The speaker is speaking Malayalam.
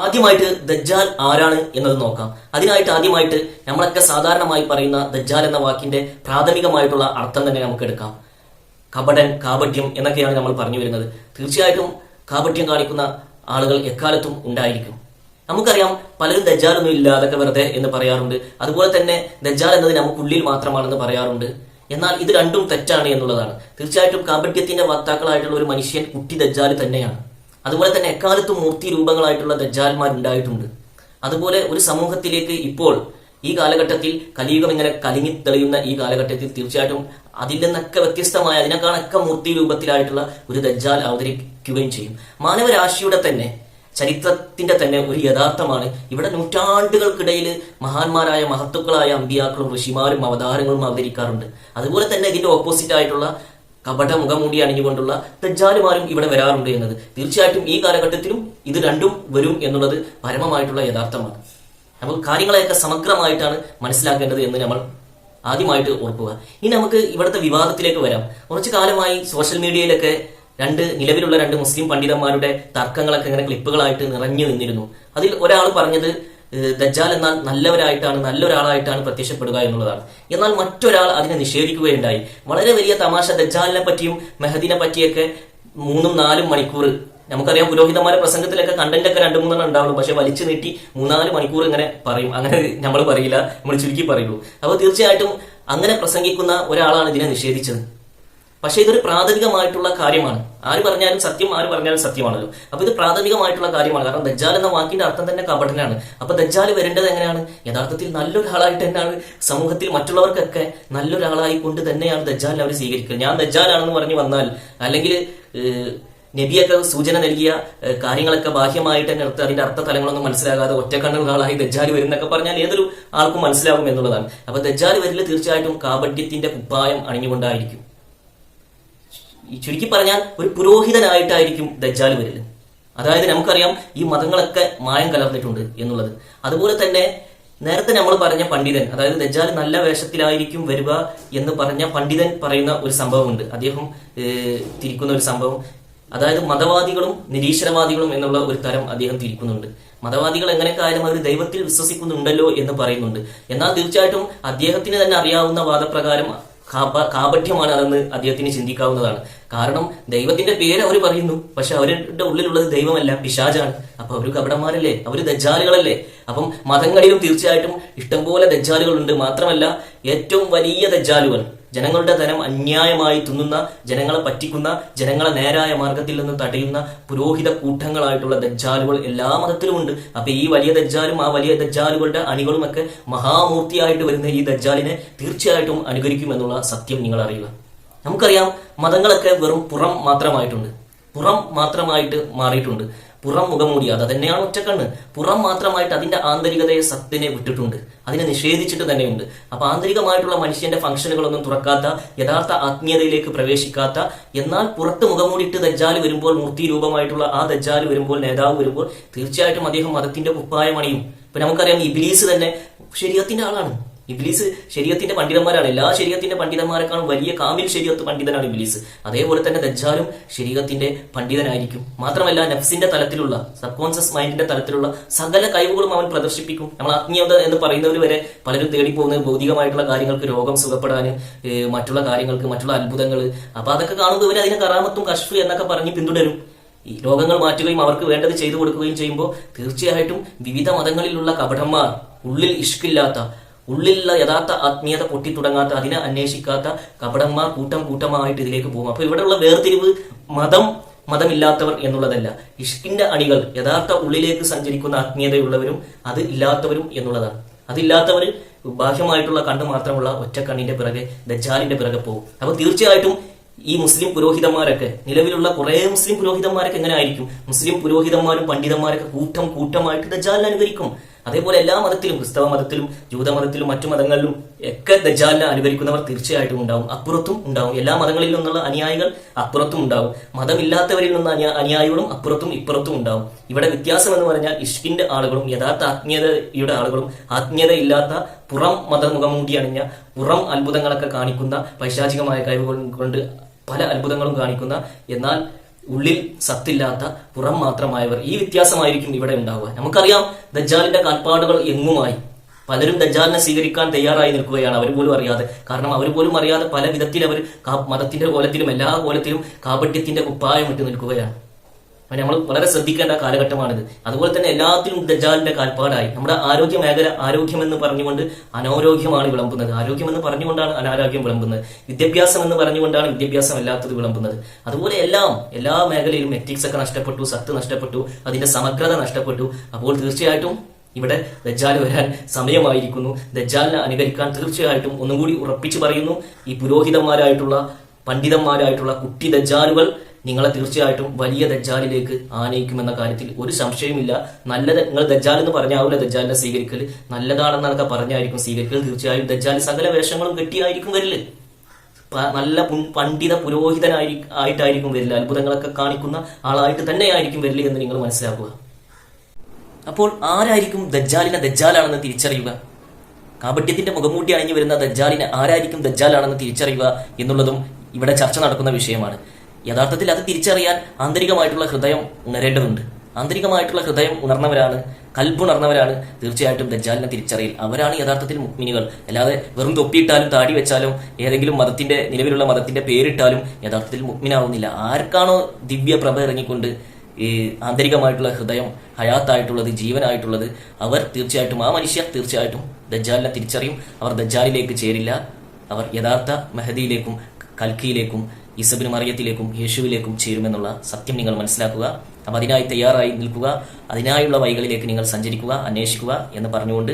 ആദ്യമായിട്ട് ദജ്ജാൽ ആരാണ് എന്നത് നോക്കാം. അതിനായിട്ട് ആദ്യമായിട്ട് നമ്മളൊക്കെ സാധാരണമായി പറയുന്ന ദജ്ജാൽ എന്ന വാക്കിന്റെ പ്രാഥമികമായിട്ടുള്ള അർത്ഥം തന്നെ നമുക്ക് എടുക്കാം. കപടൻ, കാപട്യം എന്നൊക്കെയാണ് നമ്മൾ പറഞ്ഞു വരുന്നത്. തീർച്ചയായിട്ടും കാപട്യം കാണിക്കുന്ന ആളുകൾ എക്കാലത്തും ഉണ്ടായിരിക്കും. നമുക്കറിയാം പലരും ദജ്ജാലൊന്നും ഇല്ല, അതൊക്കെ വെറുതെ എന്ന് പറയാറുണ്ട്. അതുപോലെ തന്നെ ദജ്ജാൽ എന്നത് നമുക്കുള്ളിൽ മാത്രമാണെന്ന് പറയാറുണ്ട്. എന്നാൽ ഇത് രണ്ടും തെറ്റാണ് എന്നുള്ളതാണ്. തീർച്ചയായിട്ടും കാപട്യത്തിന്റെ വക്താക്കളായിട്ടുള്ള ഒരു മനുഷ്യൻ കുട്ടി ദജ്ജാൽ തന്നെയാണ്. അതുപോലെ തന്നെ എക്കാലത്തും മൂർത്തി രൂപങ്ങളായിട്ടുള്ള ദജ്ജാൽമാർ ഉണ്ടായിട്ടുണ്ട്. അതുപോലെ ഒരു സമൂഹത്തിലേക്ക് ഇപ്പോൾ ഈ കാലഘട്ടത്തിൽ കലിയുഗം ഇങ്ങനെ കലിങ്ങി തെളിയുന്ന ഈ കാലഘട്ടത്തിൽ തീർച്ചയായിട്ടും അതിൽ നിന്നൊക്കെ വ്യത്യസ്തമായ അതിനേക്കാളൊക്കെ മൂർത്തി രൂപത്തിലായിട്ടുള്ള ഒരു ദജ്ജാൽ അവതരിക്കുകയും ചെയ്യും. മാനവരാശിയുടെ തന്നെ ചരിത്രത്തിന്റെ തന്നെ ഒരു യഥാർത്ഥമാണ്. ഇവിടെ നൂറ്റാണ്ടുകൾക്കിടയിൽ മഹാന്മാരായ മഹത്തുക്കളായ അമ്പിയാക്കളും ഋഷിമാരും അവതാരങ്ങളും അവതരിക്കാറുണ്ട്. അതുപോലെ തന്നെ ഇതിന്റെ ഓപ്പോസിറ്റ് ആയിട്ടുള്ള കപട മുഖംമൂടി അണിഞ്ഞുകൊണ്ടുള്ള ദജ്ജാലുമാരും ഇവിടെ വരാറുണ്ട് എന്നത് തീർച്ചയായിട്ടും ഈ കാലഘട്ടത്തിലും ഇത് രണ്ടും വരും എന്നുള്ളത് പരമമായിട്ടുള്ള യഥാർത്ഥമാണ്. അപ്പോൾ കാര്യങ്ങളെയൊക്കെ സമഗ്രമായിട്ടാണ് മനസ്സിലാക്കേണ്ടത് എന്ന് നമ്മൾ ആദ്യമായിട്ട് ഓർക്കുക. ഇനി നമുക്ക് ഇവിടുത്തെ വിവാദത്തിലേക്ക് വരാം. കുറച്ചു കാലമായി സോഷ്യൽ മീഡിയയിലൊക്കെ നിലവിലുള്ള രണ്ട് മുസ്ലിം പണ്ഡിതന്മാരുടെ തർക്കങ്ങളൊക്കെ ഇങ്ങനെ ക്ലിപ്പുകളായിട്ട് നിറഞ്ഞു നിന്നിരുന്നു. അതിൽ ഒരാൾ പറഞ്ഞത് ദജ്ജാൽ എന്നാൽ നല്ലൊരാളായിട്ടാണ് പ്രത്യക്ഷപ്പെടുക എന്നുള്ളതാണ്. എന്നാൽ മറ്റൊരാൾ അതിനെ നിഷേധിക്കുകയുണ്ടായി. വളരെ വലിയ തമാശ. ദജ്ജാലിനെ പറ്റിയും മെഹദിനെ പറ്റിയൊക്കെ 3-4 മണിക്കൂർ, നമുക്കറിയാം പുരോഹിതന്മാരുടെ പ്രസംഗത്തിലൊക്കെ കണ്ടന്റ് ഒക്കെ 2-3 ഉണ്ടാവുള്ളൂ, പക്ഷെ വലിച്ചു നീട്ടി 3-4 മണിക്കൂർ ഇങ്ങനെ പറയും. അങ്ങനെ നമ്മൾ പറയില്ല, നമ്മൾ ചുരുക്കി പറയുള്ളൂ. അപ്പോൾ തീർച്ചയായിട്ടും അങ്ങനെ പ്രസംഗിക്കുന്ന ഒരാളാണ് ഇതിനെ നിഷേധിച്ചത്. പക്ഷെ ഇതൊരു പ്രാഥമികമായിട്ടുള്ള കാര്യമാണ്. ആര് പറഞ്ഞാലും സത്യം, ആര് പറഞ്ഞാലും സത്യമാണല്ലോ. അപ്പൊ ഇത് പ്രാഥമികമായിട്ടുള്ള കാര്യമാണ്. കാരണം ദജ്ജാൽ എന്ന വാക്കിന്റെ അർത്ഥം തന്നെ കപടനാണ്. അപ്പൊ ദജ്ജാൽ വരേണ്ടത് എങ്ങനെയാണ്? യഥാർത്ഥത്തിൽ നല്ലൊരാളായിട്ട് തന്നെയാണ് സമൂഹത്തിൽ മറ്റുള്ളവർക്കൊക്കെ നല്ലൊരാളായി കൊണ്ട് തന്നെയാണ് ദജ്ജാലിനെ അവർ സ്വീകരിക്കുക. ഞാൻ ദജ്ജാലാണെന്ന് പറഞ്ഞു വന്നാൽ, അല്ലെങ്കിൽ നബിയൊക്കെ സൂചന നൽകിയ കാര്യങ്ങളൊക്കെ ബാഹ്യമായിട്ട് തന്നെ എടുത്ത് അതിന്റെ അർത്ഥ തലങ്ങളൊന്നും മനസ്സിലാകാതെ ഒറ്റക്കണ്ണുകളായി ദജ്ജാൽ വരുന്നൊക്കെ പറഞ്ഞാൽ ഏതൊരു ആൾക്കും മനസ്സിലാകും എന്നുള്ളതാണ്. അപ്പൊ ദജ്ജാൽ വരില്ല തീർച്ചയായിട്ടും കാപട്യത്തിന്റെ കുപ്പായം അണിഞ്ഞുകൊണ്ടായിരിക്കും. ചുരുക്കി പറഞ്ഞാൽ ഒരു പുരോഹിതനായിട്ടായിരിക്കും ദജ്ജാൽ വരില്ല. അതായത് നമുക്കറിയാം ഈ മതങ്ങളൊക്കെ മായം കലർന്നിട്ടുണ്ട് എന്നുള്ളത്. അതുപോലെ തന്നെ നേരത്തെ നമ്മൾ പറഞ്ഞ പണ്ഡിതൻ, അതായത് ദജ്ജാൽ നല്ല വേഷത്തിലായിരിക്കും വരിക എന്ന് പറഞ്ഞ പണ്ഡിതൻ പറയുന്ന ഒരു സംഭവമുണ്ട്. അദ്ദേഹം തിരിക്കുന്ന ഒരു സംഭവം, അതായത് മതവാദികളും നിരീശ്വരവാദികളും എന്നുള്ള ഒരു തരം അദ്ദേഹം തിരിക്കുന്നുണ്ട്. മതവാദികൾ എങ്ങനെയൊക്കെ ആയാലും അവർ ദൈവത്തിൽ വിശ്വസിക്കുന്നുണ്ടല്ലോ എന്ന് പറയുന്നുണ്ട്. എന്നാൽ തീർച്ചയായിട്ടും അദ്ദേഹത്തിന് തന്നെ അറിയാവുന്ന വാദപ്രകാരം കാപട്യമാണ് അതെന്ന് അദ്ദേഹത്തിന് ചിന്തിക്കാവുന്നതാണ്. കാരണം ദൈവത്തിന്റെ പേര് അവർ പറയുന്നു, പക്ഷെ അവരുടെ ഉള്ളിലുള്ളത് ദൈവമല്ല, പിശാചാണ്. അപ്പൊ അവര് കപടന്മാരല്ലേ, അവര് ദജ്ജാലുകളല്ലേ. അപ്പം മതങ്ങളിലും തീർച്ചയായിട്ടും ഇഷ്ടംപോലെ ദജ്ജാലുകളുണ്ട്. മാത്രമല്ല ഏറ്റവും വലിയ ദജ്ജാലുകൾ, ജനങ്ങളുടെ ധനം അന്യായമായി തിന്നുന്ന, ജനങ്ങളെ പറ്റിക്കുന്ന, ജനങ്ങളെ നേരായ മാർഗത്തിൽ നിന്ന് തടയുന്ന പുരോഹിത കൂട്ടങ്ങളായിട്ടുള്ള ദജ്ജാലുകൾ എല്ലാ മതത്തിലുമുണ്ട്. അപ്പൊ ഈ വലിയ ദജ്ജാലും ആ വലിയ ദജ്ജാലുകളുടെ അണികളും ഒക്കെ മഹാമൂർത്തിയായിട്ട് വരുന്ന ഈ ദജ്ജാലിനെ തീർച്ചയായിട്ടും അനുകരിക്കും എന്നുള്ള സത്യം നിങ്ങൾ അറിയുക. നമുക്കറിയാം മതങ്ങളൊക്കെ വെറും പുറം മാത്രമായിട്ട് മാറിയിട്ടുണ്ട്. പുറം മുഖംമൂടി, അത് തന്നെയാണ് ഒറ്റക്കണ്ണ്. പുറം മാത്രമായിട്ട് അതിന്റെ ആന്തരികതയെ, സത്തിനെ വിട്ടിട്ടുണ്ട്, അതിനെ നിഷേധിച്ചിട്ട് തന്നെയുണ്ട്. അപ്പൊ ആന്തരികമായിട്ടുള്ള മനുഷ്യന്റെ ഫംഗ്ഷനുകളൊന്നും തുറക്കാത്ത, യഥാർത്ഥ ആത്മീയതയിലേക്ക് പ്രവേശിക്കാത്ത, എന്നാൽ പുറത്ത് മുഖംമൂടിയിട്ട് ദജ്ജാൽ വരുമ്പോൾ, മൂർത്തി രൂപമായിട്ടുള്ള ആ ദജ്ജാൽ വരുമ്പോൾ, നേതാവ് വരുമ്പോൾ തീർച്ചയായിട്ടും അദ്ദേഹം മതത്തിന്റെ കുപ്പായം അണിയും. ഇപ്പൊ നമുക്കറിയാം ഇബ്ലീസ് തന്നെ ശരീഅത്തിന്റെ ആളാണ്. ഇബ്ലീസ് ശരീഅത്തിന്റെ പണ്ഡിതന്മാരാണ്. എല്ലാ ശരീഅത്തിന്റെ പണ്ഡിതന്മാരെക്കാളും വലിയ കാമിൽ ശരീഅത്ത് പണ്ഡിതനാണ് ഇബ്ലീസ്. അതേപോലെ തന്നെ ദജ്ജാലും ശരീഅത്തിന്റെ പണ്ഡിതനായിരിക്കും. മാത്രമല്ല നഫ്സിന്റെ തലത്തിലുള്ള, സബ് കോൺഷ്യസ് മൈൻഡിന്റെ തലത്തിലുള്ള സകല കഴിവുകളും അവൻ പ്രദർശിപ്പിക്കും. നമ്മൾ ആത്മീയത എന്ന് പറയുന്നവർ വരെ പലരും തേടിപ്പോകുന്നത് ഭൗതികമായിട്ടുള്ള കാര്യങ്ങൾക്ക്, രോഗം സുഖപ്പെടാന്, മറ്റുള്ള കാര്യങ്ങൾക്ക്, മറ്റുള്ള അത്ഭുതങ്ങൾ. അപ്പൊ അതൊക്കെ കാണുമ്പോൾ ഇവർ അതിനെ കറാമത്തും കശ്ഫ് എന്നൊക്കെ പറഞ്ഞ് പിന്തുടരും. ഈ രോഗങ്ങൾ മാറ്റുകയും അവർക്ക് വേണ്ടത് ചെയ്തു കൊടുക്കുകയും ചെയ്യുമ്പോൾ തീർച്ചയായിട്ടും വിവിധ മതങ്ങളിലുള്ള കപടന്മാർ, ഉള്ളിൽ ഇഷ്കില്ലാത്ത, ഉള്ളിലുള്ള യഥാർത്ഥ ആത്മീയത പൊട്ടിത്തുടങ്ങാത്ത, അതിനെ അന്വേഷിക്കാത്ത കപടന്മാർ കൂട്ടമായിട്ട് ഇതിലേക്ക് പോകും. അപ്പൊ ഇവിടെയുള്ള വേർതിരിവ് മതമില്ലാത്തവർ എന്നുള്ളതല്ല, ഇഷ്കിന്റെ അണികൾ, യഥാർത്ഥ ഉള്ളിലേക്ക് സഞ്ചരിക്കുന്ന ആത്മീയതയുള്ളവരും അത് ഇല്ലാത്തവരും എന്നുള്ളതാണ്. അതില്ലാത്തവർ ബാഹ്യമായിട്ടുള്ള കണ്ണ് മാത്രമുള്ള ഒറ്റക്കണ്ണിന്റെ പിറകെ, ദജ്ജാലിന്റെ പിറകെ പോകും. അപ്പൊ തീർച്ചയായിട്ടും ഈ മുസ്ലിം പുരോഹിതന്മാരൊക്കെ, നിലവിലുള്ള കുറെ മുസ്ലിം പുരോഹിതന്മാരൊക്കെ എങ്ങനെ ആയിരിക്കും? മുസ്ലിം പുരോഹിതന്മാരും പണ്ഡിതന്മാരൊക്കെ കൂട്ടമായിട്ട് ദജ്ജാലിനെ അനുകരിക്കും. അതേപോലെ എല്ലാ മതത്തിലും, ക്രിസ്തവ മതത്തിലും ജൂതമതത്തിലും മറ്റു മതങ്ങളിലും ഒക്കെ ദജ്ജാലിനെ അനുകരിക്കുന്നവർ തീർച്ചയായിട്ടും ഉണ്ടാവും. അപ്പുറത്തും ഉണ്ടാവും. എല്ലാ മതങ്ങളിൽ നിന്നുള്ള അനുയായികൾ അപ്പുറത്തും ഉണ്ടാവും. മതമില്ലാത്തവരിൽ നിന്ന് അനുയായികളും അപ്പുറത്തും ഇപ്പുറത്തും ഉണ്ടാവും. ഇവിടെ വ്യത്യാസം എന്ന് പറഞ്ഞാൽ ഇഷ്കിന്റെ ആളുകളും യഥാർത്ഥ ആത്മീയതയുടെ ആളുകളും, ആത്മീയതയില്ലാത്ത പുറം മുഖംമൂടി അണിഞ്ഞ, പുറം അത്ഭുതങ്ങളൊക്കെ കാണിക്കുന്ന, പൈശാചികമായ കഴിവുകൾ കൊണ്ട് പല അത്ഭുതങ്ങളും കാണിക്കുന്ന, എന്നാൽ ഉള്ളിൽ സത്തില്ലാത്ത പുറം മാത്രമായവർ. ഈ വ്യത്യാസമായിരിക്കും ഇവിടെ ഉണ്ടാവുക. നമുക്കറിയാം ദജ്ജാലിന്റെ കാൽപ്പാടുകൾ എങ്ങുമായി. പലരും ദജ്ജാലിനെ സ്വീകരിക്കാൻ തയ്യാറായി നിൽക്കുകയാണ്, അവർ പോലും അറിയാതെ. കാരണം അവർ പോലും അറിയാതെ പല വിധത്തിൽ അവർ മതത്തിന്റെ കോലത്തിലും എല്ലാ കോലത്തിലും കാപട്യത്തിന്റെ കുപ്പായം ഇട്ട് നിൽക്കുകയാണ്. നമ്മൾ വളരെ ശ്രദ്ധിക്കേണ്ട കാലഘട്ടമാണിത്. അതുപോലെ തന്നെ എല്ലാത്തിലും ദജ്ജാലിന്റെ കാൽപ്പാടായി. നമ്മുടെ ആരോഗ്യ മേഖല ആരോഗ്യമെന്ന് പറഞ്ഞുകൊണ്ട് അനാരോഗ്യമാണ് വിളമ്പുന്നത്, ആരോഗ്യമെന്ന് പറഞ്ഞുകൊണ്ടാണ് അനാരോഗ്യം വിളമ്പുന്നത്, വിദ്യാഭ്യാസം എന്ന് പറഞ്ഞുകൊണ്ടാണ് വിദ്യാഭ്യാസം അല്ലാത്തത് വിളമ്പുന്നത്. അതുപോലെ എല്ലാ മേഖലയിലും എത്തിക്സ് ഒക്കെ നഷ്ടപ്പെട്ടു, സത്ത് നഷ്ടപ്പെട്ടു, അതിന്റെ സമഗ്രത നഷ്ടപ്പെട്ടു. അപ്പോൾ തീർച്ചയായിട്ടും ഇവിടെ ദജ്ജാൽ വരാൻ സമയമായിരിക്കുന്നു. ദജ്ജാലിനെ അനുകരിക്കാൻ തീർച്ചയായിട്ടും ഒന്നും കൂടി ഉറപ്പിച്ചു പറയുന്നു, ഈ പുരോഹിതന്മാരായിട്ടുള്ള പണ്ഡിതന്മാരായിട്ടുള്ള കുട്ടി ദജ്ജാലുകൾ നിങ്ങളെ തീർച്ചയായിട്ടും വലിയ ദജ്ജാലിലേക്ക് ആനയിക്കുമെന്ന കാര്യത്തിൽ ഒരു സംശയമില്ല. നിങ്ങൾ ദജ്ജാൽ എന്ന് പറഞ്ഞാവില്ല ദജ്ജാലിനെ സ്വീകരിക്കൽ, നല്ലതാണെന്നൊക്കെ പറഞ്ഞായിരിക്കും സ്വീകരിക്കൽ. തീർച്ചയായും ദജ്ജാൽ സകല വേഷങ്ങളും കെട്ടിയായിരിക്കും വരില്ല, നല്ല പണ്ഡിത പുരോഹിതനായിട്ടായിരിക്കും വരില്ല, അത്ഭുതങ്ങളൊക്കെ കാണിക്കുന്ന ആളായിട്ട് തന്നെയായിരിക്കും വരില്ല എന്ന് നിങ്ങൾ മനസ്സിലാക്കുക. അപ്പോൾ ആരായിരിക്കും ദജ്ജാലിനെ ദജ്ജാലാണെന്ന് തിരിച്ചറിയുക? കാപട്യത്തിന്റെ മുഖംമൂട്ടി അണിഞ്ഞു വരുന്ന ദജ്ജാലിനെ ആരായിരിക്കും ദജ്ജാലാണെന്ന് തിരിച്ചറിയുക എന്നുള്ളതും ഇവിടെ ചർച്ച നടക്കുന്ന വിഷയമാണ്. യഥാർത്ഥത്തിൽ അത് തിരിച്ചറിയാൻ ആന്തരികമായിട്ടുള്ള ഹൃദയം ഉണരേണ്ടതുണ്ട്. ആന്തരികമായിട്ടുള്ള ഹൃദയം ഉണർന്നവരാണ്, കൽബുണർന്നവരാണ് തീർച്ചയായിട്ടും ദജ്ജാലിനെ തിരിച്ചറിയൽ. അവരാണ് യഥാർത്ഥത്തിൽ മുഅ്മിനുകൾ. അല്ലാതെ വെറും തൊപ്പിയിട്ടാലും താടി വെച്ചാലും ഏതെങ്കിലും നിലവിലുള്ള മതത്തിന്റെ പേരിട്ടാലും യഥാർത്ഥത്തിൽ മുഅ്മിനാവുന്നില്ല. ആർക്കാണോ ദിവ്യ പ്രഭ ഇറങ്ങിക്കൊണ്ട് ഈ ആന്തരികമായിട്ടുള്ള ഹൃദയം ഹയാത്തായിട്ടുള്ളത്, ജീവനായിട്ടുള്ളത്, അവർ തീർച്ചയായിട്ടും ആ മനുഷ്യർ തീർച്ചയായിട്ടും ദജ്ജാലിനെ തിരിച്ചറിയും. അവർ ദജ്ജാലിലേക്ക് ചേരില്ല, അവർ യഥാർത്ഥ മഹദിയിലേക്കും കൽക്കിയിലേക്കും ഈസബിന് മറിയത്തിലേക്കും യേശുവിലേക്കും ചേരുമെന്നുള്ള സത്യം നിങ്ങൾ മനസ്സിലാക്കുക. അപ്പം അതിനായി തയ്യാറായി നിൽക്കുക, അതിനായുള്ള വഴികളിലേക്ക് നിങ്ങൾ സഞ്ചരിക്കുക, അന്വേഷിക്കുക എന്ന് പറഞ്ഞുകൊണ്ട്